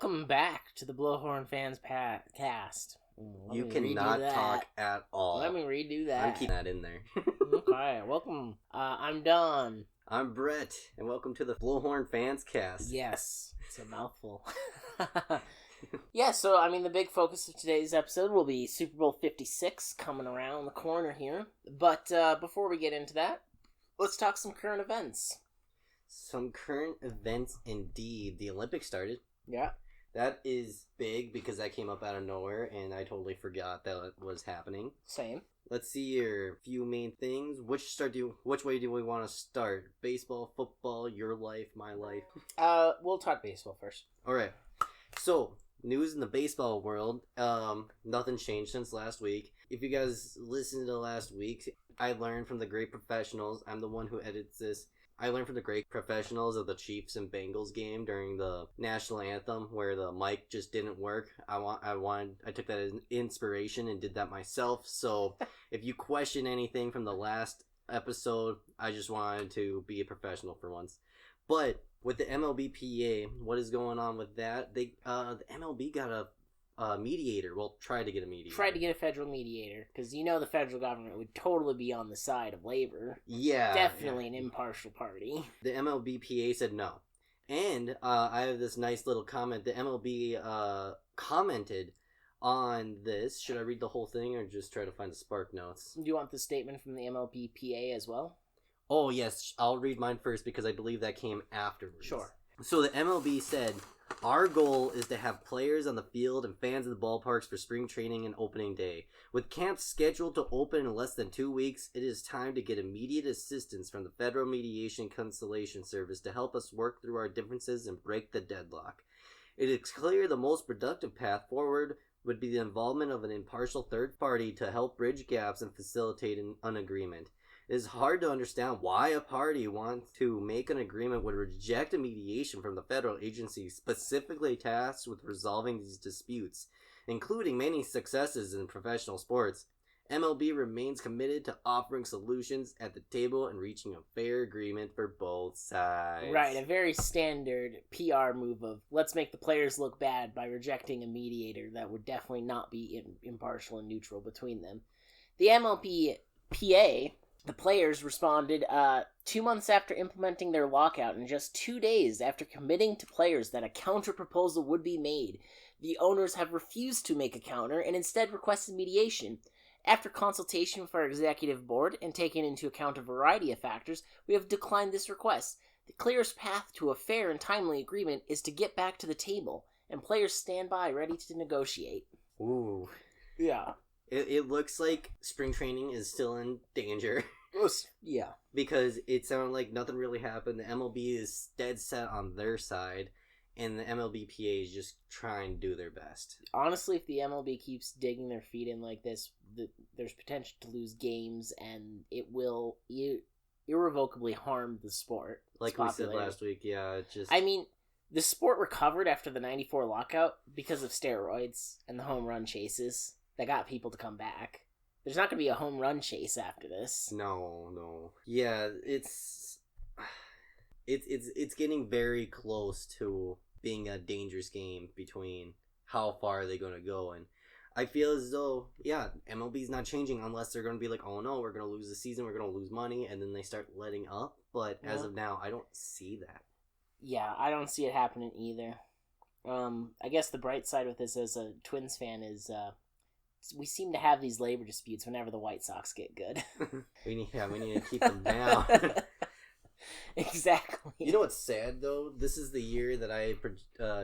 Welcome back to the Blowhorn Fans Cast. You cannot talk at all. Let me redo that. I'm keeping that in there. Okay, welcome. I'm Don. I'm Brett, and welcome to the Blowhorn Fans Cast. Yes, it's a mouthful. Yeah, so, the big focus of today's episode will be Super Bowl 56 coming around the corner here. But before we get into that, let's talk some current events. Some current events indeed. The Olympics started. Yeah. That is big because that came up out of nowhere, and I totally forgot that it was happening. Same. Let's see your few main things. Which way do we want to start? Baseball, football, your life, my life? We'll talk baseball first. Alright. So, news in the baseball world. Nothing changed since last week. If you guys listened to last week, I learned from the great professionals. I'm the one who edits this. I learned from the great professionals of the Chiefs and Bengals game during the national anthem where the mic just didn't work. I took that as inspiration and did that myself. So if you question anything from the last episode, I just wanted to be a professional for once. But with the MLBPA, what is going on with that? The MLB got a mediator. Well, tried to get a mediator. Tried to get a federal mediator, because the federal government would totally be on the side of labor. Yeah. Definitely an impartial party. The MLBPA said no. And I have this nice little comment. The MLB commented on this. Should I read the whole thing or just try to find the spark notes? Do you want the statement from the MLBPA as well? Oh, yes. I'll read mine first because I believe that came afterwards. Sure. So the MLB said, our goal is to have players on the field and fans in the ballparks for spring training and opening day. With camps scheduled to open in less than 2 weeks, it is time to get immediate assistance from the Federal Mediation Conciliation Service to help us work through our differences and break the deadlock. It is clear the most productive path forward would be the involvement of an impartial third party to help bridge gaps and facilitate an agreement. It is hard to understand why a party wants to make an agreement would reject a mediation from the federal agency specifically tasked with resolving these disputes, including many successes in professional sports. MLB remains committed to offering solutions at the table and reaching a fair agreement for both sides. Right, a very standard PR move of let's make the players look bad by rejecting a mediator that would definitely not be impartial and neutral between them. The MLBPA... The players responded 2 months after implementing their lockout and just 2 days after committing to players that a counter-proposal would be made. The owners have refused to make a counter and instead requested mediation. After consultation with our executive board and taking into account a variety of factors, we have declined this request. The clearest path to a fair and timely agreement is to get back to the table, and players stand by ready to negotiate. Ooh. Yeah. It looks like spring training is still in danger. Yeah. Because it sounded like nothing really happened. The MLB is dead set on their side, and the MLBPA is just trying to do their best. Honestly, if the MLB keeps digging their feet in like this, there's potential to lose games, and it will irrevocably harm the sport. Like we said last week, yeah. The sport recovered after the 94 lockout because of steroids and the home run chases that got people to come back. There's not going to be a home run chase after this. No. Yeah, it's getting very close to being a dangerous game between how far are they going to go. And I feel as though, MLB's not changing unless they're going to be like, oh no, we're going to lose the season, we're going to lose money, and then they start letting up. But as of now, I don't see that. Yeah, I don't see it happening either. I guess the bright side with this as a Twins fan is... we seem to have these labor disputes whenever the White Sox get good. we need to keep them down. Exactly. You know what's sad though? This is the year that I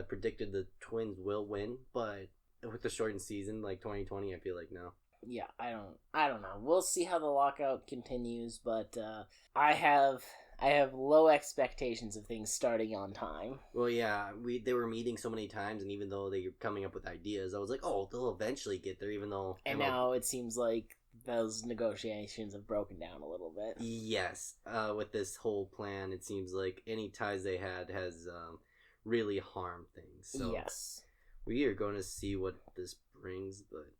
predicted the Twins will win, but with the shortened season, like 2020, I feel like no. Yeah, I don't know. We'll see how the lockout continues, but I have low expectations of things starting on time. Well, yeah, they were meeting so many times, and even though they were coming up with ideas, I was like, oh, they'll eventually get there, even though... And now it seems like those negotiations have broken down a little bit. Yes, with this whole plan, it seems like any ties they had has really harmed things. So yes. We are going to see what this brings, but...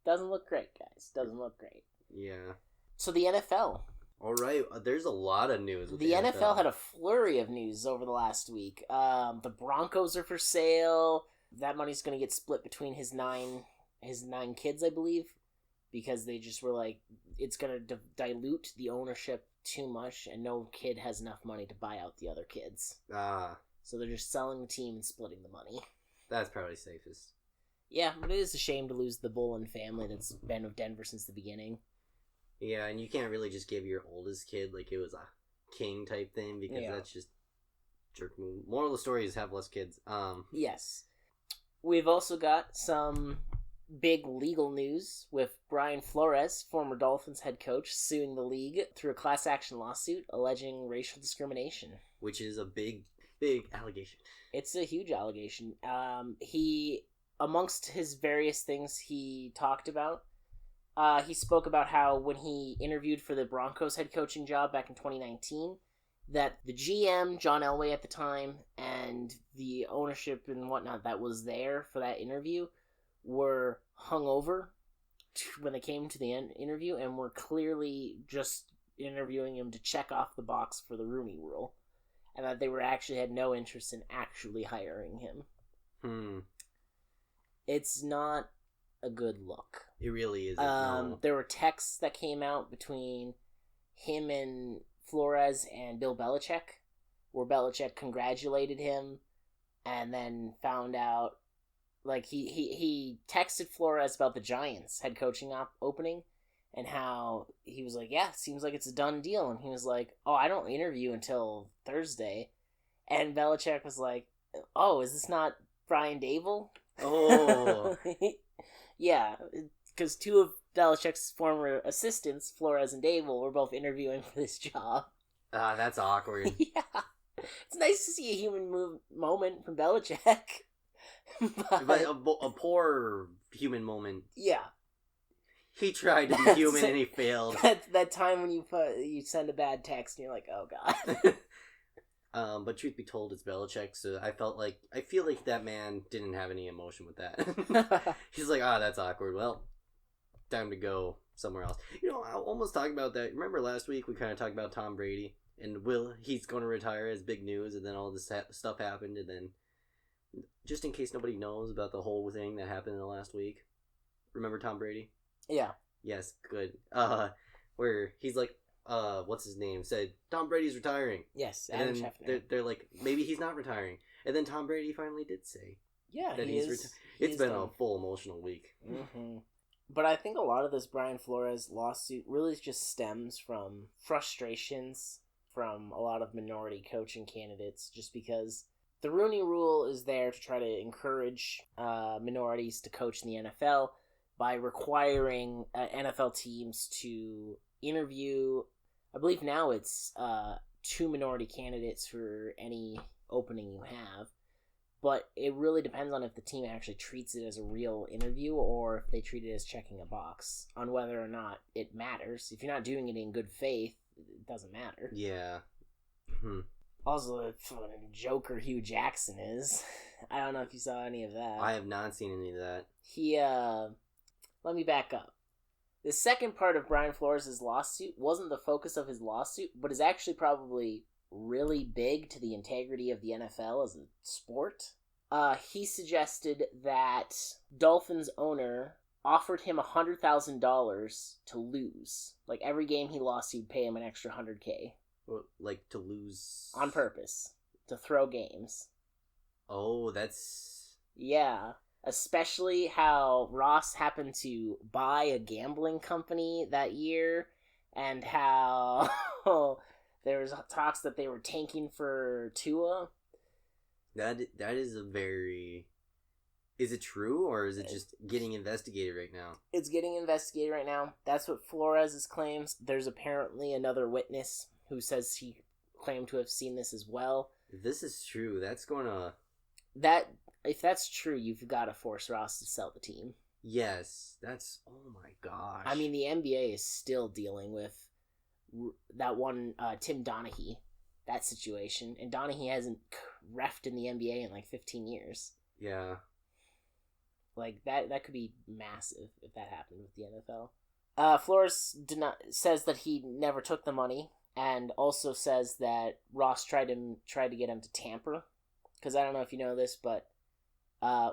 Doesn't look great, guys. Doesn't look great. Yeah. So the NFL... All right, there's a lot of news with The NFL had a flurry of news over the last week. The Broncos are for sale. That money's going to get split between his nine kids, I believe, because they just were like, it's going to dilute the ownership too much, and no kid has enough money to buy out the other kids. So they're just selling the team and splitting the money. That's probably safest. Yeah, but it is a shame to lose the Bullen family that's been with Denver since the beginning. Yeah, and you can't really just give your oldest kid like it was a king type thing, because that's just jerk move. Moral of the story is have less kids. Yes. We've also got some big legal news with Brian Flores, former Dolphins head coach, suing the league through a class action lawsuit alleging racial discrimination. Which is a big allegation. It's a huge allegation. He, amongst his various things he talked about, he spoke about how when he interviewed for the Broncos head coaching job back in 2019, that the GM, John Elway at the time, and the ownership and whatnot that was there for that interview were hungover when they came to the interview and were clearly just interviewing him to check off the box for the Rooney Rule, and that they had no interest in actually hiring him. It's not a good look. It really isn't. No. There were texts that came out between him and Flores and Bill Belichick, where Belichick congratulated him, and then found out, like, he texted Flores about the Giants head coaching opening, and how he was like, yeah, seems like it's a done deal, and he was like, oh, I don't interview until Thursday, and Belichick was like, oh, is this not Brian Dable? Oh. Yeah, because two of Belichick's former assistants, Flores and Dable, were both interviewing for this job. That's awkward. Yeah. It's nice to see a human moment from Belichick. but a poor human moment. Yeah. He tried to be human and he failed. That time when you send a bad text and you're like, oh god. But truth be told, it's Belichick, so I feel like that man didn't have any emotion with that. He's like, that's awkward. Well, time to go somewhere else. I almost talked about that. Remember last week we kind of talked about Tom Brady and he's going to retire as big news, and then all this stuff happened, and then just in case nobody knows about the whole thing that happened in the last week, remember Tom Brady? Yeah. Yes, good. Where he's like, what's his name, said Tom Brady's retiring. Yes, and Adam then Schefter. they're like, maybe he's not retiring. And then Tom Brady finally did say that he is. It's been a full emotional week. Mm-hmm. But I think a lot of this Brian Flores lawsuit really just stems from frustrations from a lot of minority coaching candidates, just because the Rooney Rule is there to try to encourage minorities to coach in the NFL by requiring NFL teams to interview, I believe now it's 2 minority candidates for any opening you have. But it really depends on if the team actually treats it as a real interview or if they treat it as checking a box on whether or not it matters. If you're not doing it in good faith, it doesn't matter. Yeah. Also, the fucking Joker Hugh Jackson is. I don't know if you saw any of that. I have not seen any of that. Let me back up. The second part of Brian Flores' lawsuit wasn't the focus of his lawsuit, but is actually probably really big to the integrity of the NFL as a sport. He suggested that Dolphins owner offered him $100,000 to lose. Like, every game he lost, he'd pay him an extra $100K. Like, to lose? On purpose. To throw games. Oh, that's... Yeah. Especially how Ross happened to buy a gambling company that year, and how there was talks that they were tanking for Tua. That is a very... Is it true, or is it just getting investigated right now? It's getting investigated right now. That's what Flores claims. There's apparently another witness who says he claimed to have seen this as well. If this is true, that's going to... If that's true, you've got to force Ross to sell the team. Yes, that's... Oh my gosh. I mean, the NBA is still dealing with that one, Tim Donaghy, that situation. And Donaghy hasn't reffed in the NBA in like 15 years. Yeah. Like, that could be massive if that happened with the NFL. Flores says that he never took the money, and also says that Ross tried to get him to tamper. Because I don't know if you know this, but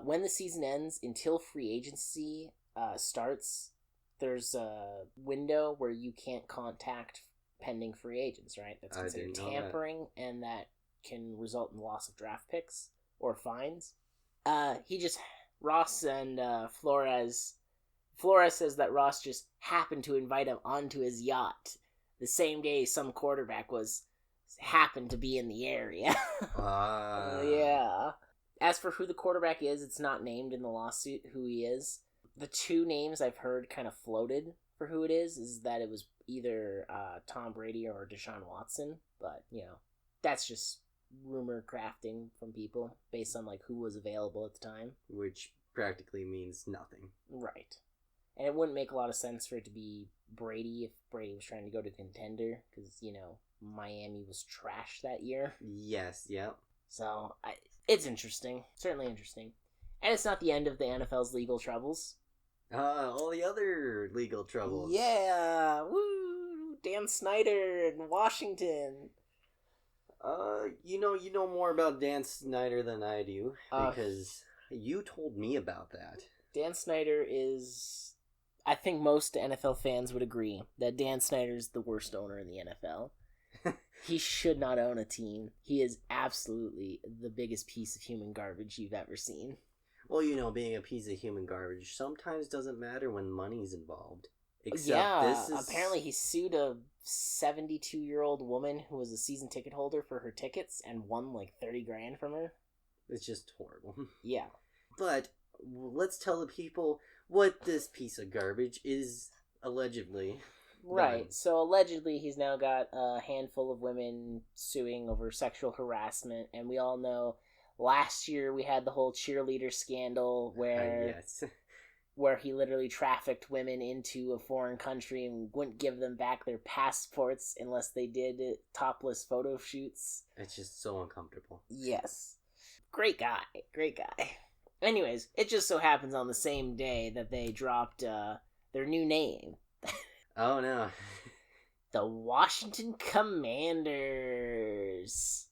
when the season ends, until free agency starts, there's a window where you can't contact pending free agents, right? That's considered tampering, and that can result in loss of draft picks or fines. Ross and Flores says that Ross just happened to invite him onto his yacht the same day some quarterback happened to be in the area. Yeah. As for who the quarterback is, it's not named in the lawsuit who he is. The two names I've heard kind of floated for who it is that it was either Tom Brady or Deshaun Watson, but, that's just rumor crafting from people based on, who was available at the time. Which practically means nothing. Right. And it wouldn't make a lot of sense for it to be Brady if Brady was trying to go to contender, because, Miami was trash that year. Yes, yep. So, it's interesting. Certainly interesting. And it's not the end of the NFL's legal troubles. All the other legal troubles. Yeah! Woo! Dan Snyder in Washington. You know more about Dan Snyder than I do, because you told me about that. Dan Snyder is... I think most NFL fans would agree that Dan Snyder is the worst owner in the NFL. He should not own a team. He is absolutely the biggest piece of human garbage you've ever seen. Well, being a piece of human garbage sometimes doesn't matter when money's involved. Except apparently he sued a 72-year-old woman who was a season ticket holder for her tickets and won $30,000 from her. It's just horrible. Yeah. But let's tell the people what this piece of garbage is allegedly. Right. Done. So allegedly he's now got a handful of women suing over sexual harassment, and we all know last year we had the whole cheerleader scandal where yes. where he literally trafficked women into a foreign country and wouldn't give them back their passports unless they did topless photo shoots. It's just so uncomfortable. Yes. Great guy. Anyways, it just so happens on the same day that they dropped their new name. Oh, no. The Washington Commanders.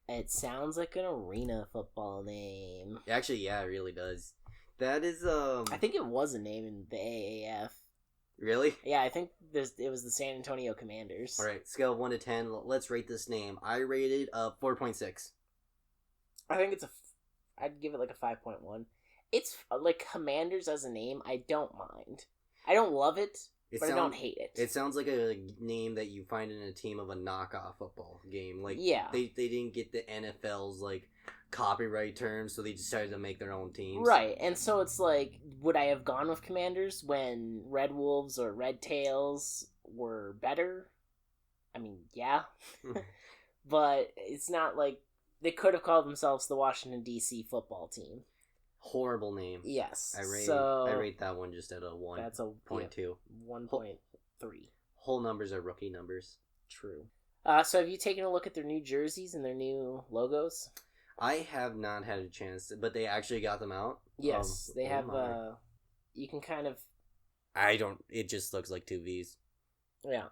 It sounds like an arena football name. Actually, yeah, it really does. That is, I think it was a name in the AAF. Really? Yeah, I think it was the San Antonio Commanders. Alright, scale of 1 to 10, let's rate this name. I rated 4.6. I think I'd give it a 5.1. It's, Commanders as a name, I don't mind. I don't love it, but I don't hate it. It sounds like a name that you find in a team of a knockoff football game. Yeah. They didn't get the NFL's, copyright terms, so they decided to make their own teams. Right, and so it's would I have gone with Commanders when Red Wolves or Red Tails were better? I mean, yeah. But it's not they could have called themselves the Washington, D.C. football team. Horrible name. Yes. I rate that one just at a 1.2. That's a 1.3. Whole numbers are rookie numbers. True. So have you taken a look at their new jerseys and their new logos? I have not had a chance, but they actually got them out. Yes, they have. You can kind of. It just looks like two V's. Yeah,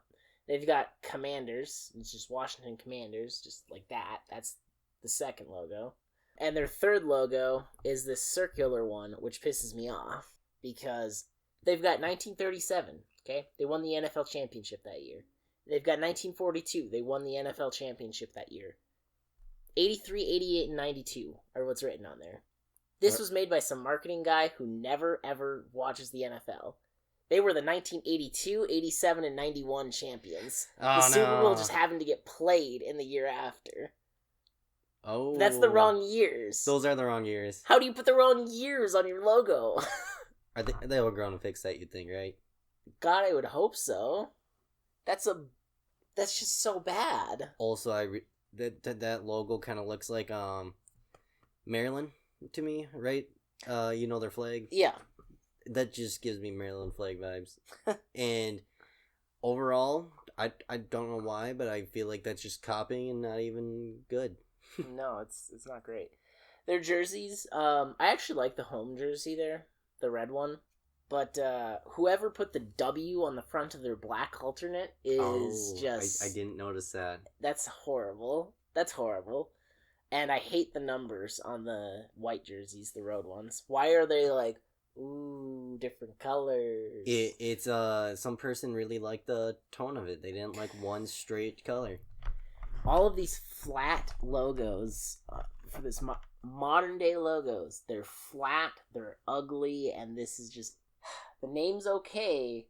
they've got Commanders. It's just Washington Commanders, just like that. That's the second logo. And their third logo is this circular one, which pisses me off because they've got 1937. Okay, they won the NFL championship that year. They've got 1942. They won the NFL championship that year. 83, 88, and 92 are what's written on there. This was made by some marketing guy who never, ever watches the NFL. They were the 1982, 87, and 91 champions. The Super Bowl just happened to get played in the year after. Oh. That's the wrong years. Those are the wrong years. How do you put the wrong years on your logo? They were going to fix that, you'd think, right? God, I would hope so. That's just so bad. Also, that logo kind of looks like Maryland to me, right? Their flag. Yeah. That just gives me Maryland flag vibes. And overall, I don't know why, but I feel like that's just copying and not even good. No, it's not great. Their jerseys, I actually like the home jersey there, the red one. But whoever put the W on the front of their black alternate is just... I didn't notice that. That's horrible. That's horrible. And I hate the numbers on the white jerseys, the road ones. Why are they like, ooh, different colors? It's some person really liked the tone of it. They didn't like one straight color. All of these flat logos for this modern day logos, they're flat, they're ugly, and this is just... The name's okay.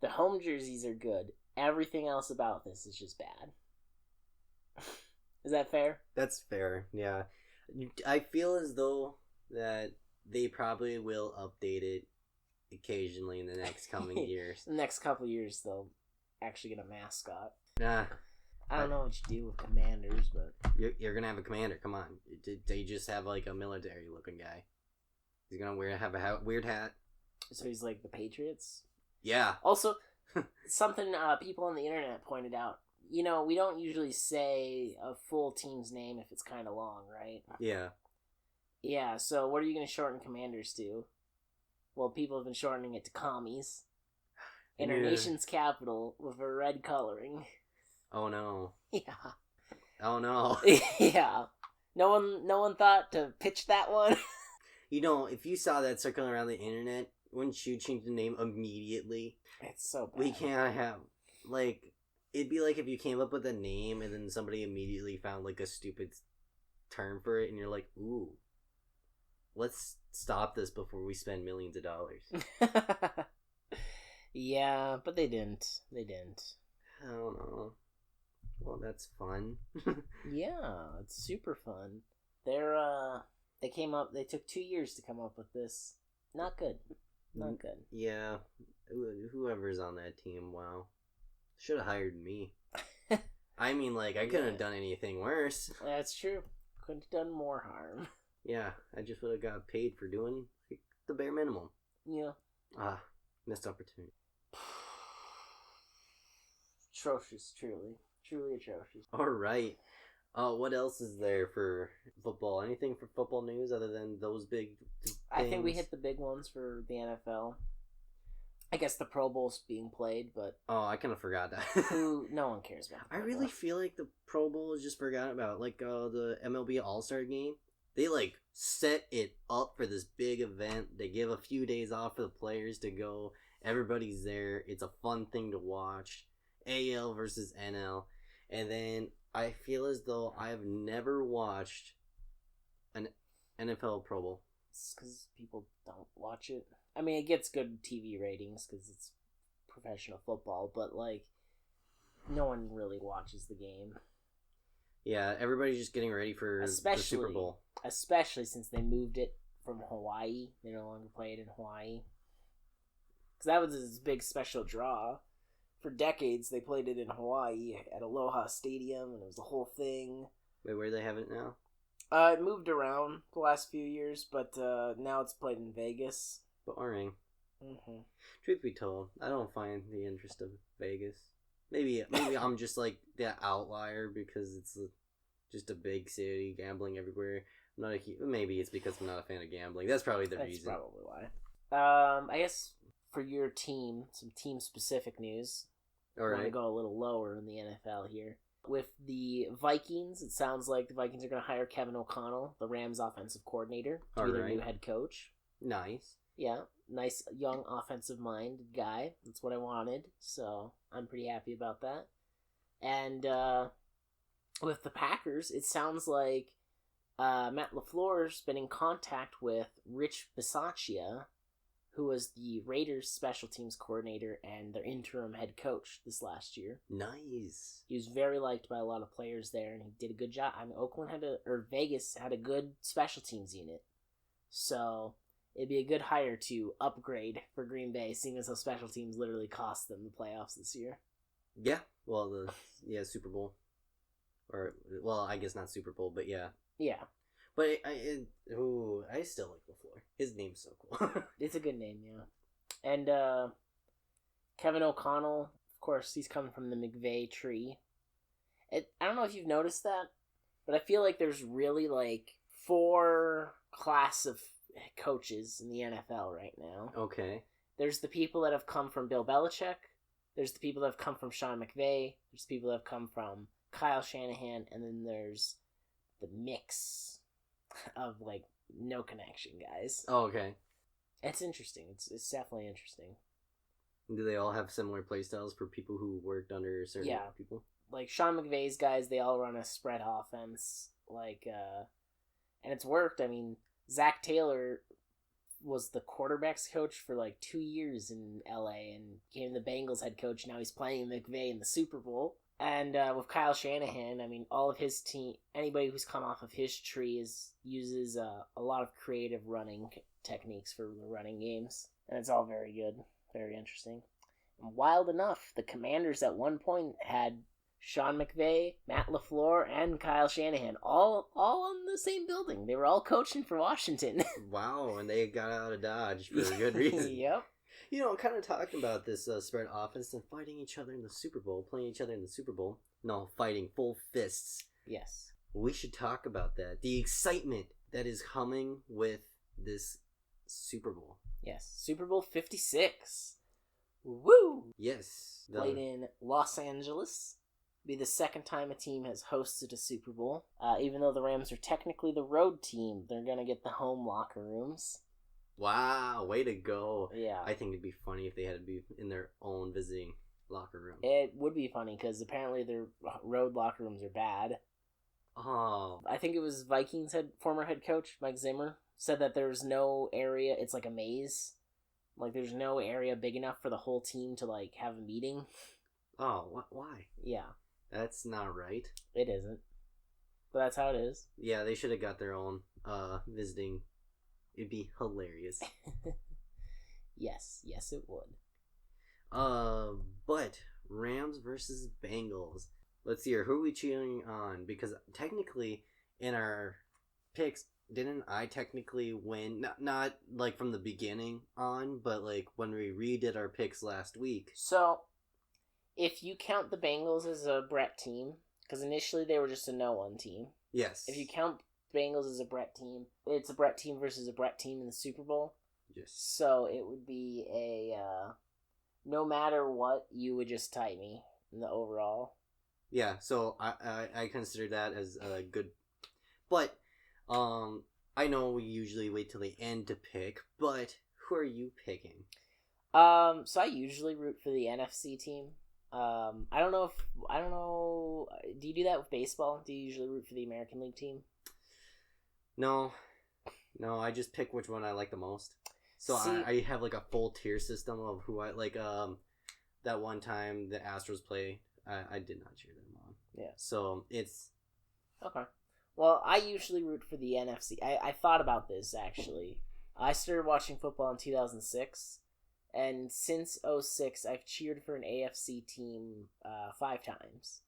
The home jerseys are good. Everything else about this is just bad. Is that fair? That's fair, yeah. I feel as though that they probably will update it occasionally in the next coming years. The next couple years, they'll actually get a mascot. Nah. I don't know what you do with Commanders, but... You're gonna have a commander, come on. They just have like a military-looking guy. He's gonna have a weird hat. So he's like the Patriots? Yeah. Also, something people on the internet pointed out. You know, we don't usually say a full team's name if it's kind of long, right? Yeah. Yeah, so what are you going to shorten Commanders to? Well, people have been shortening it to Commies. In our nation's capital with a red coloring. Oh no. Yeah. Oh no. Yeah. No one thought to pitch that one. You know, if you saw that circling around the internet, wouldn't you change the name immediately? It's so bad. We can't have, like, it'd be like if you came up with a name and then somebody immediately found, like, a stupid term for it, and you're like, ooh, let's stop this before we spend millions of dollars. Yeah, but they didn't. They didn't. I don't know. Well, that's fun. Yeah, it's super fun. They took 2 years to come up with this. Not good. Not good. Yeah. Whoever's on that team, wow. Should have hired me. I mean, like, I couldn't have done anything worse. That's true. Couldn't have done more harm. Yeah, I just would have got paid for doing like, the bare minimum. Yeah. Missed opportunity. Atrocious, truly. Truly atrocious. Alright. What else is there for football? Anything for football news other than those big things? I think we hit the big ones for the NFL. I guess the Pro Bowl's being played, but... Oh, I kind of forgot that. No one cares about I really feel like the Pro Bowl is just forgotten about. Like, the MLB All-Star Game. They, like, set it up for this big event. They give a few days off for the players to go. Everybody's there. It's a fun thing to watch. AL versus NL. And then I feel as though I have never watched an NFL Pro Bowl. It's because people don't watch it. I mean, it gets good TV ratings because it's professional football, but, like, no one really watches the game. Yeah, everybody's just getting ready for the Super Bowl. Especially since they moved it from Hawaii. They no longer play it in Hawaii. Because that was this big special draw. For decades, they played it in Hawaii at Aloha Stadium, and it was the whole thing. Wait, where do they have it now? It moved around the last few years, but now it's played in Vegas. Boring. Mm-hmm. Truth be told, I don't find the interest of Vegas. Maybe I'm just like the outlier because it's just a big city, gambling everywhere. Maybe it's because I'm not a fan of gambling. That's probably the reason. That's probably why. I guess for your team, some team-specific news. All right. I'm going to go a little lower in the NFL here. With the Vikings, it sounds like the Vikings are going to hire Kevin O'Connell, the Rams offensive coordinator, to be their new head coach. Nice. Yeah, nice young offensive-minded guy. That's what I wanted, so I'm pretty happy about that. And with the Packers, it sounds like Matt LaFleur's been in contact with Rich Bisaccia, who was the Raiders special teams coordinator and their interim head coach this last year. Nice. He was very liked by a lot of players there, and he did a good job. I mean, Vegas had a good special teams unit, so it'd be a good hire to upgrade for Green Bay, seeing as how special teams literally cost them the playoffs this year. Yeah, well, Super Bowl. I guess not Super Bowl, but yeah. Yeah. But I still like LaFleur. His name's so cool. It's a good name, yeah. And Kevin O'Connell, of course, he's coming from the McVay tree. I don't know if you've noticed that, but I feel like there's really like 4 class of coaches in the NFL right now. Okay. There's the people that have come from Bill Belichick. There's the people that have come from Sean McVay. There's people that have come from Kyle Shanahan. And then there's the mix of, like, no connection guys. Oh, okay. It's interesting. It's definitely interesting. Do they all have similar playstyles for people who worked under certain people? Like, Sean McVay's guys, they all run a spread offense. Like, and it's worked. I mean, Zach Taylor was the quarterback's coach for like 2 years in LA and became the Bengals head coach. Now he's playing McVay in the Super Bowl. And with Kyle Shanahan, I mean, all of his team, anybody who's come off of his tree uses a lot of creative running techniques for the running games. And it's all very good, very interesting. And wild enough, the Commanders at one point had Sean McVay, Matt LaFleur, and Kyle Shanahan all in the same building. They were all coaching for Washington. Wow, and they got out of Dodge for a good reason. Yep. You know, kind of talking about this spread offense and fighting each other in the Super Bowl, playing each other in the Super Bowl. No, fighting full fists. Yes. We should talk about that. The excitement that is coming with this Super Bowl. Yes. Super Bowl 56. Woo! Yes. Played in Los Angeles. Be the second time a team has hosted a Super Bowl. Even though the Rams are technically the road team, they're going to get the home locker rooms. Wow, way to go. Yeah. I think it'd be funny if they had to be in their own visiting locker room. It would be funny because apparently their road locker rooms are bad. Oh. I think it was Vikings former head coach Mike Zimmer said that there's no area, it's like a maze. Like there's no area big enough for the whole team to like have a meeting. Oh, why? Yeah. That's not right. It isn't. But that's how it is. Yeah, they should have got their own visiting. It'd be hilarious. Yes, it would. But Rams versus Bengals. Let's see here. Who are we cheering on? Because technically, in our picks, didn't I technically win? Not like from the beginning on, but like when we redid our picks last week. So, if you count the Bengals as a Brett team, because initially they were just a no-one team. Yes. If you count Bengals as a Brett team, it's a Brett team versus a Brett team in the Super Bowl. Yes. So it would be no matter what, you would just tie me in the overall. Yeah, so I consider that as a good, but I know we usually wait till the end to pick, but who are you picking? So I usually root for the NFC team. I don't know. Do you do that with baseball? Do you usually root for the American League team? No, I just pick which one I like the most. So See, I have like a full tier system of who I like. That one time the Astros play, I did not cheer them on. Yeah. So it's okay. Well, I usually root for the NFC. I thought about this actually. I started watching football in 2006, and since 2006, I've cheered for an AFC team 5 times.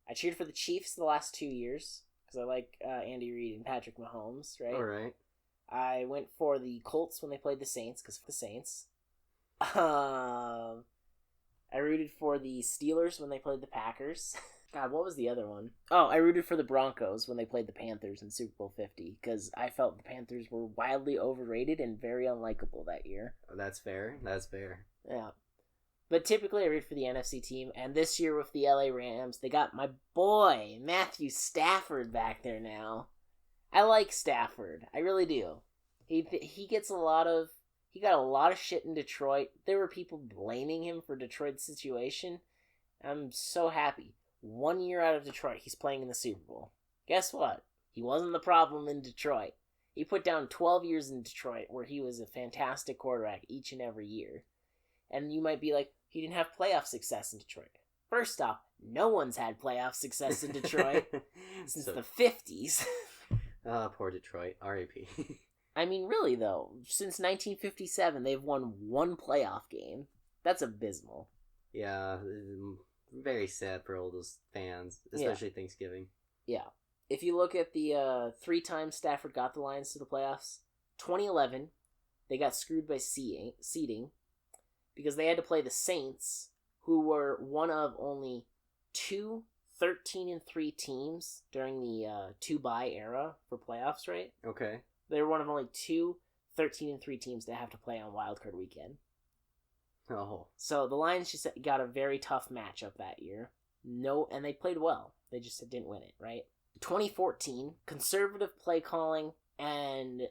I cheered for the Chiefs the last 2 years. Because I like Andy Reid and Patrick Mahomes, right? all right. I went for the Colts when they played the Saints, because the Saints. I rooted for the Steelers when they played the Packers. God, what was the other one? Oh, I rooted for the Broncos when they played the Panthers in Super Bowl 50, because I felt the Panthers were wildly overrated and very unlikable that year. That's fair. Yeah. But typically I root for the NFC team, and this year with the LA Rams, they got my boy, Matthew Stafford, back there now. I like Stafford. I really do. He got a lot of shit in Detroit. There were people blaming him for Detroit's situation. I'm so happy. 1 year out of Detroit, he's playing in the Super Bowl. Guess what? He wasn't the problem in Detroit. He put down 12 years in Detroit where he was a fantastic quarterback each and every year. And you might be like, he didn't have playoff success in Detroit. First off, no one's had playoff success in Detroit since the 50s. Poor Detroit. R.I.P. I mean, really, though, since 1957, they've won 1 playoff game. That's abysmal. Yeah, very sad for all those fans, especially Thanksgiving. Yeah. If you look at the 3 times Stafford got the Lions to the playoffs, 2011, they got screwed by seeding because they had to play the Saints, who were one of only 2 13-3 teams during the 2-bye era for playoffs, right? Okay. They were one of only 2 13-3 teams that have to play on wildcard weekend. Oh. So the Lions just got a very tough matchup that year. No, and they played well. They just didn't win it, right? 2014, conservative play calling and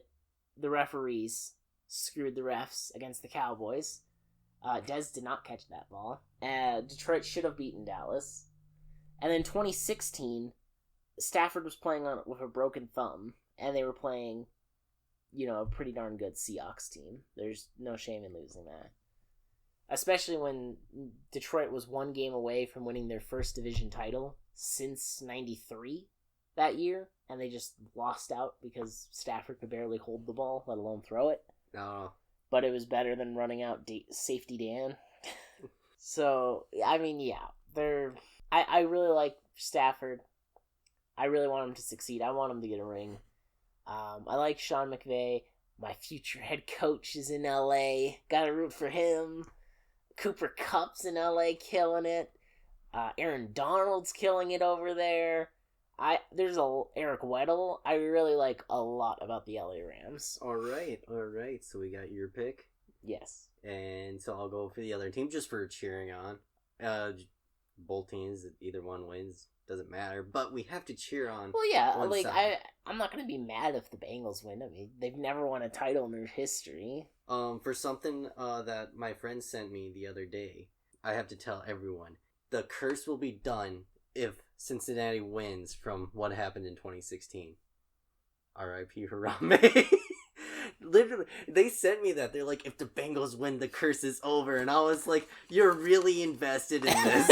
the referees screwed the refs against the Cowboys. Dez did not catch that ball. Detroit should have beaten Dallas. And then 2016, Stafford was playing with a broken thumb, and they were playing, a pretty darn good Seahawks team. There's no shame in losing that. Especially when Detroit was one game away from winning their first division title since 93 that year, and they just lost out because Stafford could barely hold the ball, let alone throw it. No. But it was better than running out Safety Dan. So, I mean, yeah. I really like Stafford. I really want him to succeed. I want him to get a ring. I like Sean McVay. My future head coach is in LA. Gotta root for him. Cooper Kupp's in LA killing it. Aaron Donald's killing it over there. There's Eric Weddle. I really like a lot about the LA Rams. All right. So we got your pick. Yes. And so I'll go for the other team just for cheering on. Both teams, either one wins, doesn't matter. But we have to cheer on. Well, yeah. one side. I'm not gonna be mad if the Bengals win. I mean, they've never won a title in their history. For something that my friend sent me the other day, I have to tell everyone the curse will be done if Cincinnati wins from what happened in 2016. R.I.P. Harambe. Literally, they sent me that. They're like, if the Bengals win, the curse is over. And I was like, you're really invested in this.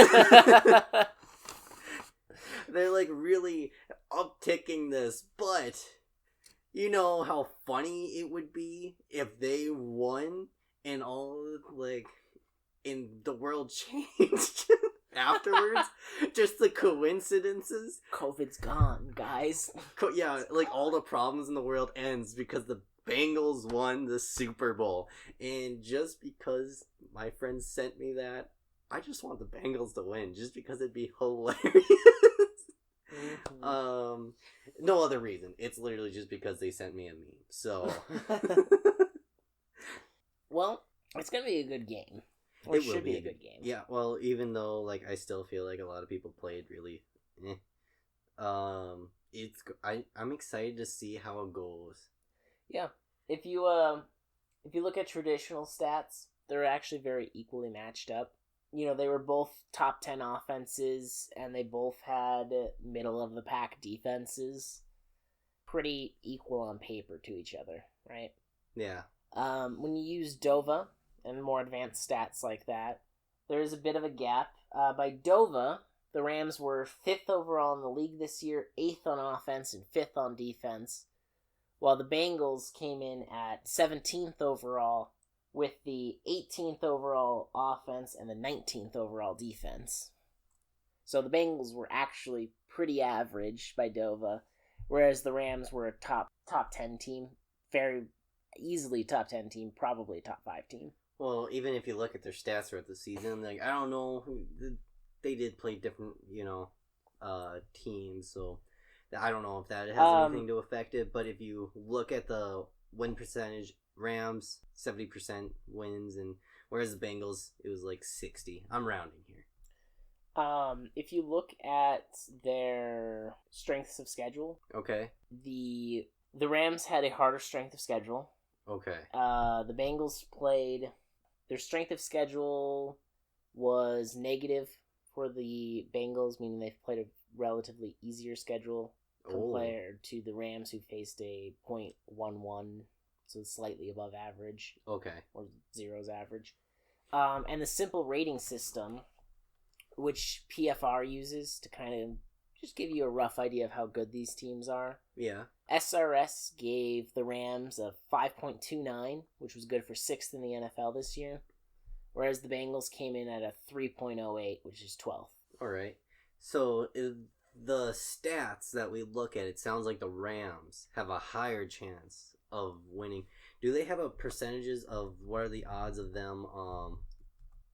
They're like really upticking this. But you know how funny it would be if they won and all, like, and the world changed afterwards? Just the coincidences. COVID's gone, guys. Yeah, like all the problems in the world ends because the Bengals won the Super Bowl. And just because my friend sent me that, I just want the Bengals to win, just because it'd be hilarious. Mm-hmm. No other reason. It's literally just because they sent me a meme. So well, it's gonna be a good game. Or it should be a good game. Yeah, well, even though like I still feel like a lot of people played really I'm excited to see how it goes. Yeah. If you look at traditional stats, they're actually very equally matched up. They were both top 10 offenses, and they both had middle-of-the-pack defenses. Pretty equal on paper to each other, right? Yeah. When you use Dova and more advanced stats like that, there is a bit of a gap. By Dova, the Rams were 5th overall in the league this year, 8th on offense, and 5th on defense, while the Bengals came in at 17th overall, with the 18th overall offense and the 19th overall defense. So the Bengals were actually pretty average by Dova, whereas the Rams were a top 10 team, very easily top 10 team, probably top 5 team. Well, even if you look at their stats throughout the season, like I don't know, they did play different, teams, so I don't know if that has anything to affect it. But if you look at the win percentage, Rams 70% wins, and whereas the Bengals it was like 60. I'm rounding here. If you look at their strengths of schedule, okay, the Rams had a harder strength of schedule. Okay. The Bengals played. Their strength of schedule was negative for the Bengals, meaning they've played a relatively easier schedule compared to the Rams, who faced a .11. So slightly above average. Okay. Or zero's average. And the simple rating system, which PFR uses to kind of just give you a rough idea of how good these teams are. Yeah. SRS gave the Rams a 5.29, which was good for 6th in the NFL this year. Whereas the Bengals came in at a 3.08, which is 12th. All right. So the stats that we look at, it sounds like the Rams have a higher chance of winning. Do they have a percentages of what are the odds of them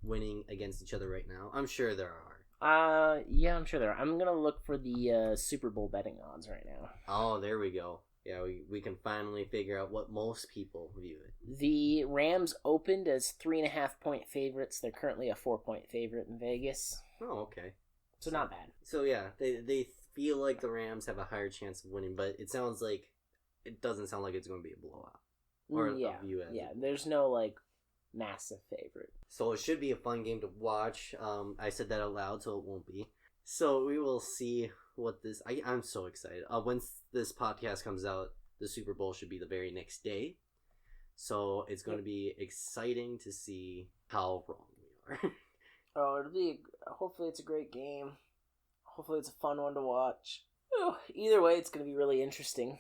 winning against each other right now? I'm sure there are. Yeah, I'm sure there are. I'm gonna look for the Super Bowl betting odds right now. Oh, there we go. Yeah, we can finally figure out what most people view it. The Rams opened as 3.5-point favorites. They're currently a 4-point favorite in Vegas. Oh, okay. So not bad. So yeah, they feel like the Rams have a higher chance of winning, but it doesn't sound like it's going to be a blowout. Or yeah. There's no like massive favorite. So it should be a fun game to watch. I said that out loud, so it won't be. So we will see what this. I'm so excited. Once this podcast comes out, the Super Bowl should be the very next day. So it's going to be exciting to see how wrong we are. Oh, it'll be. Hopefully, it's a great game. Hopefully, it's a fun one to watch. Oh, either way, it's going to be really interesting.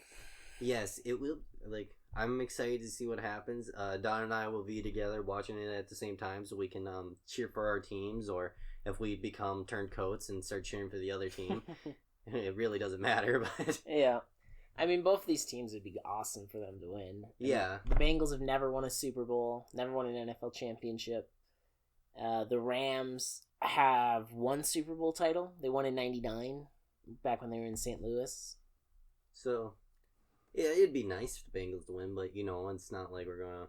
Yes, it will. I'm excited to see what happens. Don and I will be together watching it at the same time, so we can cheer for our teams, or if we become turncoats and start cheering for the other team. It really doesn't matter, but yeah. I mean, both of these teams would be awesome for them to win. Yeah. The Bengals have never won a Super Bowl, never won an NFL championship. The Rams have one Super Bowl title. They won in '99, back when they were in St. Louis. So, yeah, it'd be nice for the Bengals to win, but, it's not like we're going to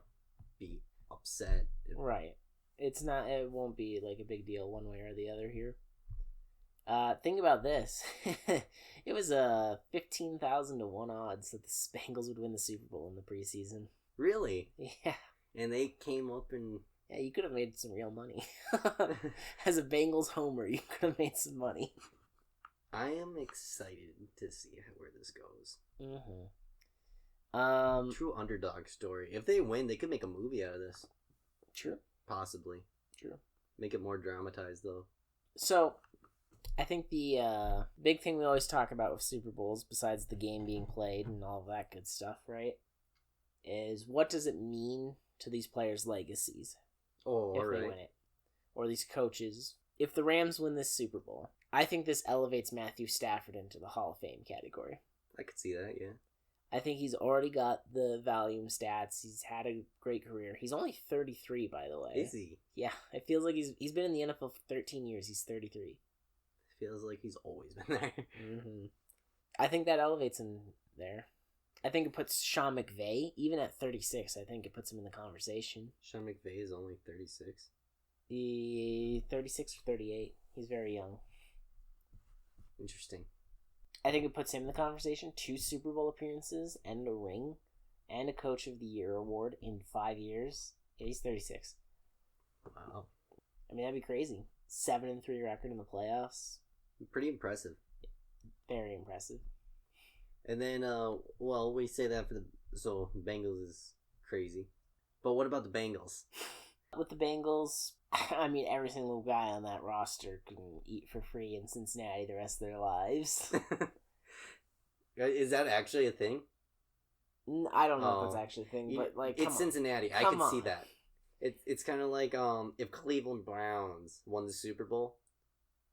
be upset. Right. It won't be like a big deal one way or the other here. Think about this. It was 15,000 to 1 odds that the Bengals would win the Super Bowl in the preseason. Really? Yeah. And they came up and... Yeah, you could have made some real money. As a Bengals homer, you could have made some money. I am excited to see where this goes. Mm-hmm. True underdog story. If they win, they could make a movie out of this. True. Possibly. True. Make it more dramatized, though. So, I think the big thing we always talk about with Super Bowls, besides the game being played and all of that good stuff, right, is what does it mean to these players' legacies if they win it? Or these coaches. If the Rams win this Super Bowl, I think this elevates Matthew Stafford into the Hall of Fame category. I could see that, yeah. I think he's already got the volume stats. He's had a great career. He's only 33, by the way. Is he? Yeah, it feels like he's been in the NFL for 13 years. He's 33. Feels like he's always been there. Mm-hmm. I think that elevates him there. I think it puts Sean McVay, even at 36, I think it puts him in the conversation. Sean McVay is only 36? 36 or 38. He's very young. Interesting. I think it puts him in the conversation. 2 Super Bowl appearances and a ring and a Coach of the Year award in 5 years. Yeah, he's 36. Wow. I mean, that'd be crazy. 7-3 record in the playoffs. Pretty impressive. Very impressive. And then, we say that so Bengals is crazy. But what about the Bengals? With the Bengals, I mean, every single guy on that roster can eat for free in Cincinnati the rest of their lives. Is that actually a thing? I don't know if it's actually a thing, but like, it's Cincinnati. I can see that. It's kind of like if Cleveland Browns won the Super Bowl,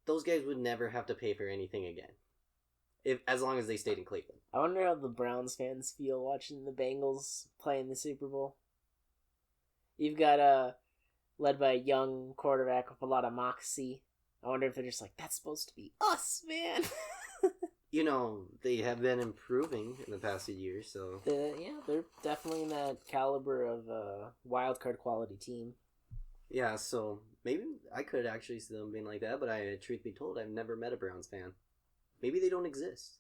those guys would never have to pay for anything again, as long as they stayed in Cleveland. I wonder how the Browns fans feel watching the Bengals play in the Super Bowl. You've got led by a young quarterback with a lot of moxie. I wonder if they're just like, that's supposed to be us, man. They have been improving in the past few years, so... they're definitely in that caliber of wild card quality team. Yeah, so maybe I could actually see them being like that, but truth be told, I've never met a Browns fan. Maybe they don't exist.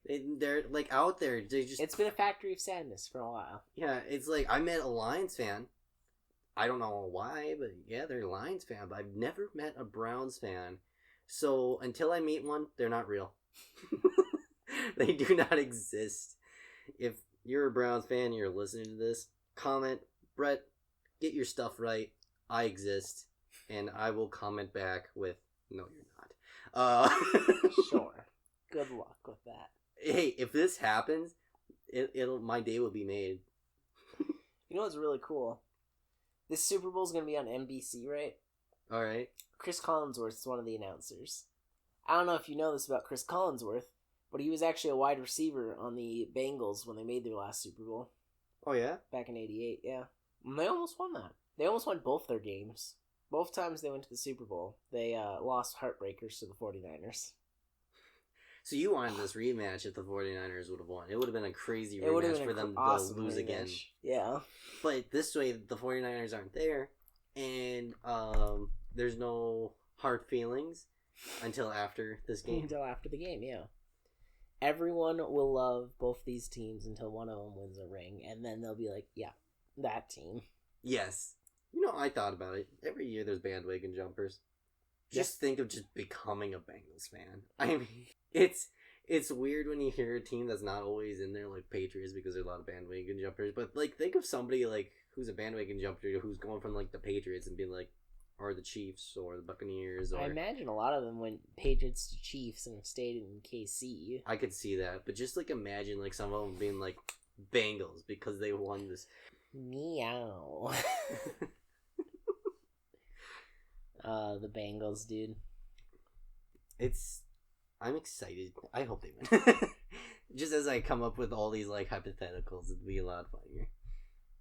They're like out there. It's been a factory of sadness for a while. Yeah, it's like I met a Lions fan. I don't know why, but yeah, they're a Lions fan, but I've never met a Browns fan. So until I meet one, they're not real. They do not exist. If you're a Browns fan and you're listening to this, comment, Brett, get your stuff right. I exist. And I will comment back with, no, you're not. Sure. Good luck with that. Hey, if this happens, my day will be made. You know what's really cool? This Super Bowl is going to be on NBC, right? All right. Chris Collinsworth is one of the announcers. I don't know if you know this about Chris Collinsworth, but he was actually a wide receiver on the Bengals when they made their last Super Bowl. Oh, yeah? Back in '88, yeah. And they almost won that. They almost won both their games. Both times they went to the Super Bowl, they lost heartbreakers to the 49ers. So you wanted this rematch if the 49ers would have won. It would have been a crazy rematch for them to lose again. Yeah. But this way, the 49ers aren't there, and there's no hard feelings until after this game. Until after the game, yeah. Everyone will love both these teams until one of them wins a ring, and then they'll be like, yeah, that team. Yes. I thought about it. Every year there's bandwagon jumpers. Just think of just becoming a Bengals fan. I mean, it's weird when you hear a team that's not always in there, like Patriots, because there's a lot of bandwagon jumpers. But like, think of somebody like who's a bandwagon jumper who's going from like the Patriots and being like, or the Chiefs or the Buccaneers. Or I imagine a lot of them went Patriots to Chiefs and stayed in KC. I could see that, but just like imagine like some of them being like Bengals because they won this. Meow. The Bengals, dude. I'm excited. I hope they win. Just as I come up with all these like hypotheticals, it'd be a lot funnier.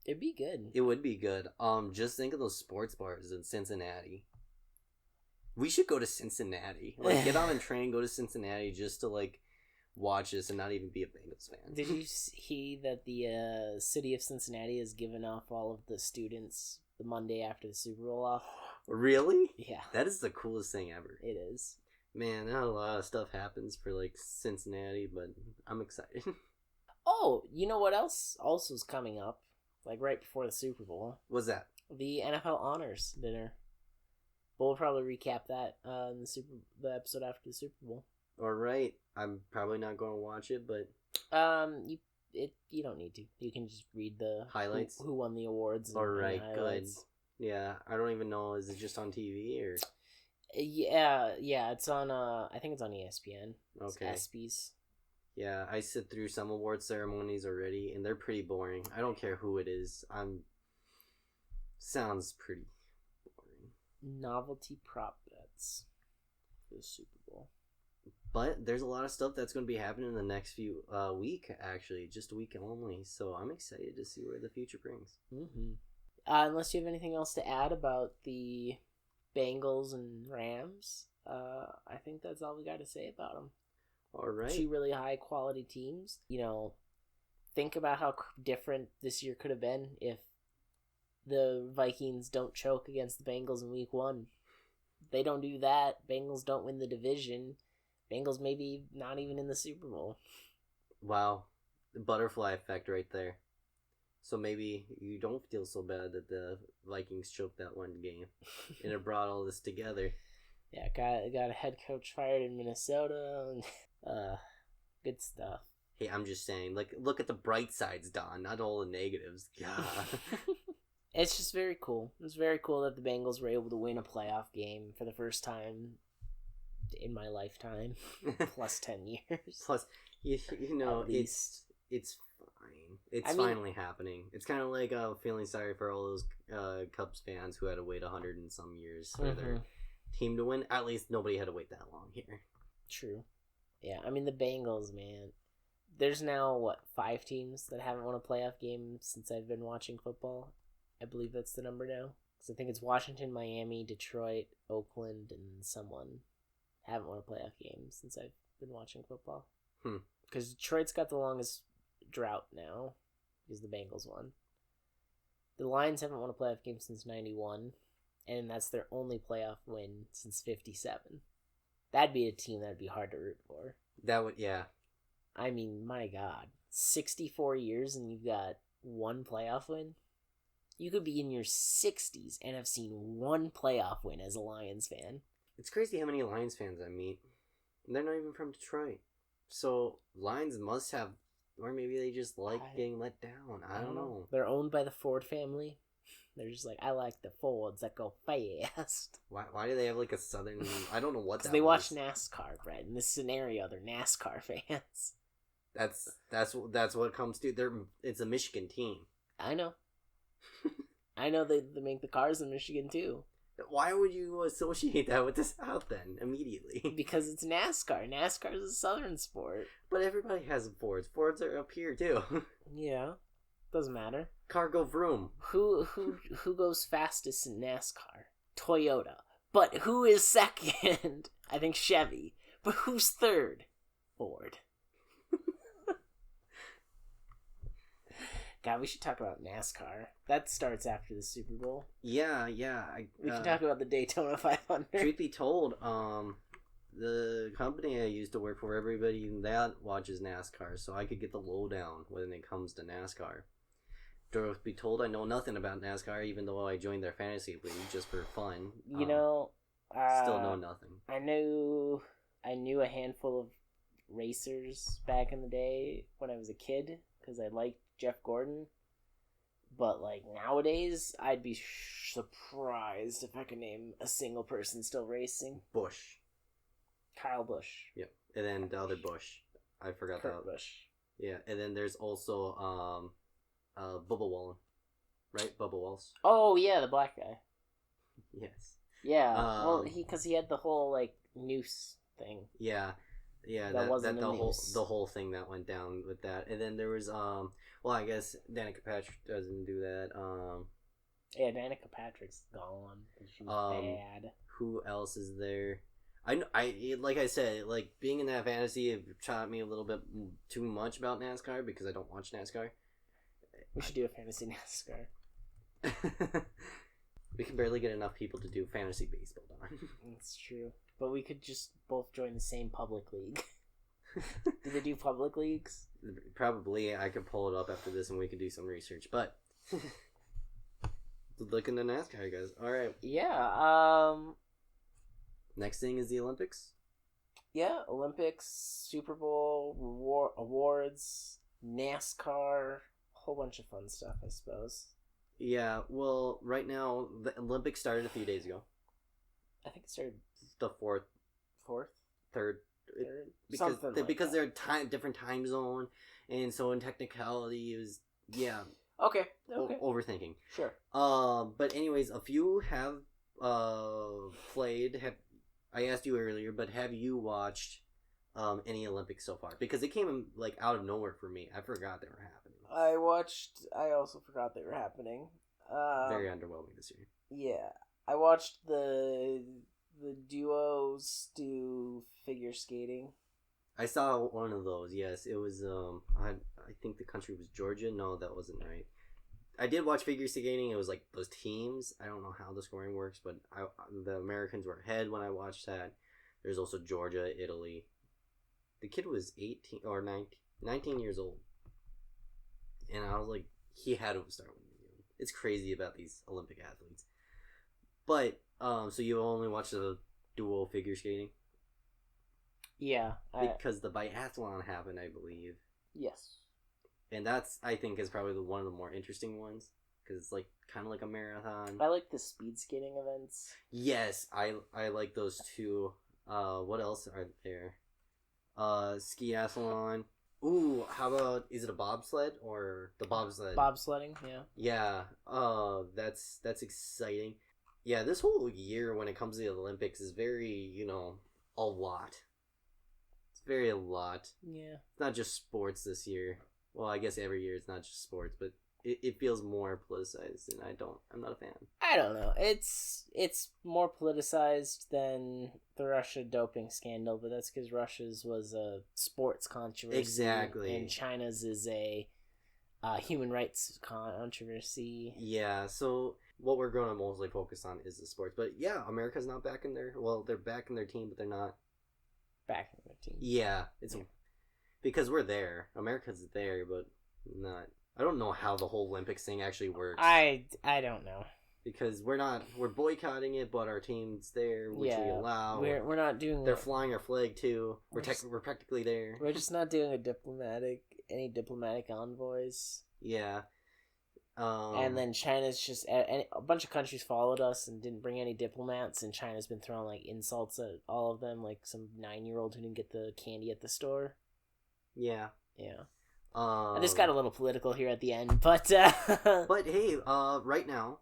It'd be good. It would be good. Just think of those sports bars in Cincinnati. We should go to Cincinnati. Like, get on a train, go to Cincinnati just to like watch this and not even be a Bengals fan. Did you see that the city of Cincinnati has given off all of the students the Monday after the Super Bowl off? Really? Yeah. That is the coolest thing ever. It is. Man, not a lot of stuff happens for like Cincinnati, but I'm excited. Oh, you know what else also is coming up? Like right before the Super Bowl. What's that? The NFL Honors Dinner. We'll probably recap that in the episode after the Super Bowl. All right. I'm probably not going to watch it, but you don't need to. You can just read the highlights. Who won the awards? All right, good. Yeah, I don't even know. Is it just on TV or? Yeah. It's on. I think it's on ESPN. Okay. It's ESPYs. Yeah, I sit through some award ceremonies already, and they're pretty boring. I don't care who it is. Sounds pretty boring. Novelty prop bets for the Super Bowl. But there's a lot of stuff that's going to be happening in the next few week, actually, just a week only. So I'm excited to see where the future brings. Mm-hmm. Unless you have anything else to add about the Bengals and Rams, I think that's all we got to say about them. All right. Two really high quality teams. Think about how different this year could have been if the Vikings don't choke against the Bengals in week 1. They don't do that. Bengals don't win the division. Bengals maybe not even in the Super Bowl. Wow. The butterfly effect right there. So maybe you don't feel so bad that the Vikings choked that one game. And it brought all this together. Yeah, got a head coach fired in Minnesota. Good stuff. Hey, I'm just saying, like, look at the bright sides, Don, not all the negatives. God. It's just very cool. It's very cool that the Bengals were able to win a playoff game for the first time in my lifetime. Plus 10 years. Plus, it's fine. It's finally happening. It's kind of like feeling sorry for all those Cubs fans who had to wait 100 and some years for their team to win. At least nobody had to wait that long here. True. Yeah, I mean, the Bengals, man. There's now, 5 teams that haven't won a playoff game since I've been watching football? I believe that's the number now. Because I think it's Washington, Miami, Detroit, Oakland, and someone haven't won a playoff game since I've been watching football. Because Detroit's got the longest drought now, because the Bengals won. The Lions haven't won a playoff game since 91, and that's their only playoff win since 57. That'd be a team that'd be hard to root for. That would, yeah. I mean, my God. 64 years and you've got one playoff win? You could be in your 60s and have seen one playoff win as a Lions fan. It's crazy how many Lions fans I meet. They're not even from Detroit. So, Lions must have, or maybe they just like getting let down. I don't know. They're owned by the Ford family. They're just like, I like the Fords that go fast. Why do they have like a southern... I don't know what that Because they watch NASCAR, Brett. In this scenario, they're NASCAR fans. That's what comes to... It's a Michigan team. I know. I know they make the cars in Michigan too. Why would you associate that with the South then, immediately? Because it's NASCAR. NASCAR is a southern sport. But everybody has Fords. Fords are up here too. Yeah. Doesn't matter. Cargo vroom. Who goes fastest in NASCAR? Toyota. But who is second? I think Chevy. But who's third? Ford. God, we should talk about NASCAR. That starts after the Super Bowl. Yeah. We can talk about the Daytona 500. Truth be told, the company I used to work for, everybody in that watches NASCAR, so I could get the lowdown when it comes to NASCAR. Truth be told, I know nothing about NASCAR, even though I joined their fantasy league just for fun. You know, still know nothing. I knew a handful of racers back in the day when I was a kid because I liked Jeff Gordon. But like nowadays, I'd be surprised if I could name a single person still racing. Bush. Kyle Busch. Yep. And then the other Bush. I forgot Kurt that. Busch. Yeah, and then there's also Bubba Wallen. Right? Bubba Walls. Oh yeah, the black guy. Yes. Yeah. Well, because he had the whole like noose thing. Yeah. Yeah, that wasn't the noose. whole thing that went down with that. And then there was well, I guess Danica Patrick doesn't do that. Yeah, Danica Patrick's gone. She was bad. Who else is there? I like I said, like being in that fantasy, it taught me a little bit too much about NASCAR because I don't watch NASCAR. We should do a fantasy NASCAR. We can barely get enough people to do fantasy baseball, Don. That's true. But we could just both join the same public league. Do they do public leagues? Probably. I could pull it up after this and we could do some research. But look into NASCAR, guys. All right. Yeah. Next thing is the Olympics. Yeah, Olympics, Super Bowl, awards, NASCAR, a whole bunch of fun stuff, I suppose. Yeah, well, right now, the Olympics started a few days ago. I think it started the fourth, third, because they're different time zone, and so in technicality, it was okay. Overthinking. Sure. But anyways, a few have played. I asked you earlier, but have you watched any Olympics so far? Because they came like out of nowhere for me. I forgot they were happening. I also forgot they were happening. Very underwhelming this year. Yeah. I watched the duos do figure skating. I saw one of those, yes. It was, I think the country was Georgia. No, that wasn't right. I did watch figure skating. It was like those teams. I don't know how the scoring works, but the Americans were ahead when I watched that. There's also Georgia, Italy. The kid was 18 or 19 years old. And I was like, he had to start winning. It's crazy about these Olympic athletes. But, so you only watched the dual figure skating? Yeah. Because the biathlon happened, I believe. Yes. And that's, I think, is probably one of the more interesting ones. Because it's like kind of like a marathon. I like the speed skating events. Yes, I like those too. What else are there? Skiathlon. Ooh, how about, is it a bobsled or the bobsled? Bobsledding, yeah. Yeah, that's exciting. Yeah, this whole year when it comes to the Olympics is very, a lot. It's very a lot. Yeah. It's not just sports this year. Well, I guess every year it's not just sports, but it feels more politicized, and I'm not a fan. I don't know. It's more politicized than the Russia doping scandal, but that's because Russia's was a sports controversy. Exactly. And China's is a human rights controversy. Yeah, so what we're going to mostly focus on is the sports. But yeah, America's not back in their... Well, they're back in their team, but they're not... Back in their team. Yeah, because we're there. America's there, but not... I don't know how the whole Olympics thing actually works. I don't know. Because we're boycotting it, but our team's there, which we allow. We're not doing... They're flying our flag, too. We're practically there. We're just not doing any diplomatic envoys. Yeah. And then China's just... a bunch of countries followed us and didn't bring any diplomats, and China's been throwing, like, insults at all of them, like some 9-year-old who didn't get the candy at the store. Yeah. Yeah. And this got a little political here at the end, but... But hey, right now,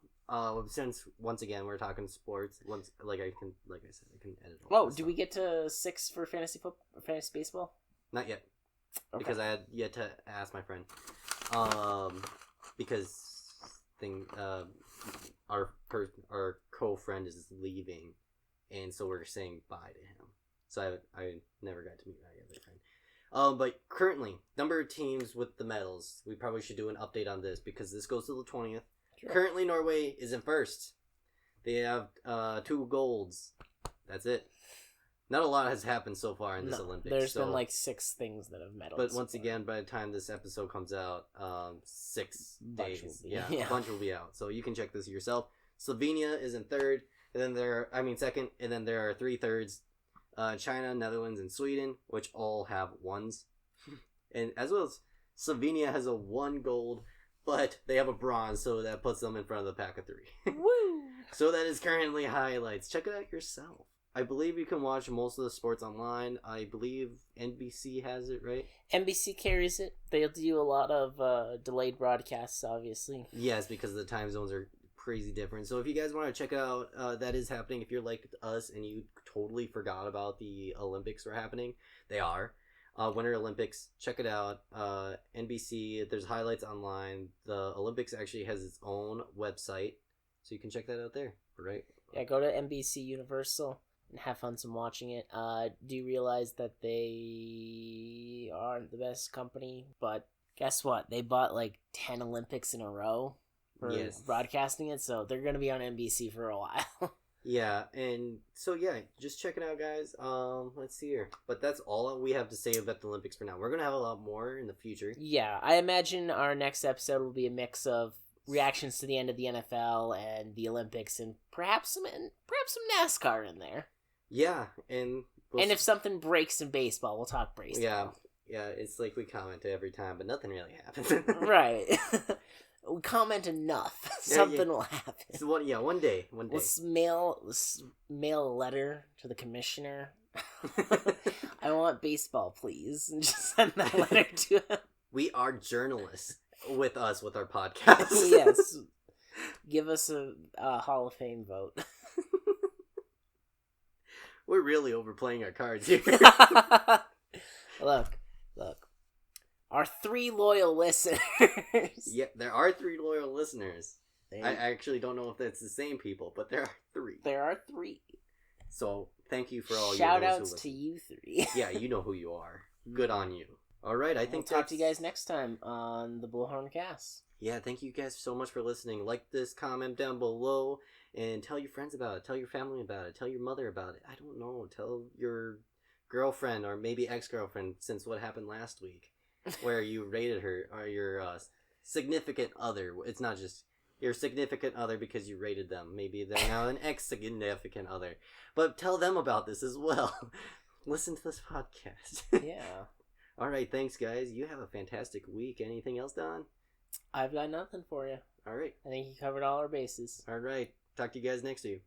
since once again we're talking sports, like I said, I can edit. Oh, do we get to 6 for fantasy baseball? Not yet, because I had yet to ask my friend. Because our co-friend is leaving, and so we're saying bye to him. So I never got to meet my other friend. But currently, number of teams with the medals. We probably should do an update on this because this goes to the 20th. Sure. Currently, Norway is in first. They have 2 golds. That's it. Not a lot has happened so far in this Olympics. There's been like 6 things that have medals. But once again, by the time this episode comes out, 6 days. A bunch will be out. So you can check this yourself. Slovenia is in third, and then second, and then there are 3 thirds. China, Netherlands, and Sweden, which all have 1s. And as well as Slovenia has a 1 gold, but they have a bronze, so that puts them in front of the pack of 3. Woo! So that is currently highlights. Check it out yourself. I believe you can watch most of the sports online. I believe NBC has it, right? NBC carries it. They'll do a lot of delayed broadcasts, obviously. Yes, because the time zones are crazy different. So if you guys want to check it out, that is happening. If you're like us and you totally forgot about the Olympics were happening, they are. Winter Olympics, check it out. NBC, there's highlights online. The Olympics actually has its own website, so you can check that out there, right? Yeah, go to NBC Universal and have fun some watching it. Do you realize that they aren't the best company? But guess what? They bought like 10 Olympics in a row for broadcasting it, so they're going to be on NBC for a while. Yeah, and so just check it out, guys. Let's see here. But that's all we have to say about the Olympics for now. We're going to have a lot more in the future. Yeah, I imagine our next episode will be a mix of reactions to the end of the NFL and the Olympics, and perhaps some NASCAR in there. Yeah, and if something breaks in baseball, we'll talk baseball. Yeah, it's like we comment every time, but nothing really happens. Right. We comment enough. Something will happen. So one day. Let's mail a letter to the commissioner. I want baseball, please. And just send that letter to him. We are journalists with our podcast. Yes. Give us a Hall of Fame vote. We're really overplaying our cards here. Look. Our 3 loyal listeners. Yeah, there are 3 loyal listeners. I actually don't know if that's the same people, but there are 3. There are 3. So, thank you for all your shout outs to you 3. Yeah, you know who you are. Good on you. All right, I think we'll talk to you guys next time on the Blowhorn Cast. Yeah, thank you guys so much for listening. Like this, comment down below, and tell your friends about it. Tell your family about it. Tell your mother about it. I don't know. Tell your girlfriend or maybe ex-girlfriend, since what happened last week, where you rated her, or your significant other. It's not just your significant other because you rated them. Maybe they're now an ex-significant other. But tell them about this as well. Listen to this podcast. Yeah. All right, thanks, guys. You have a fantastic week. Anything else, Don? I've got nothing for you. All right. I think you covered all our bases. All right. Talk to you guys next week.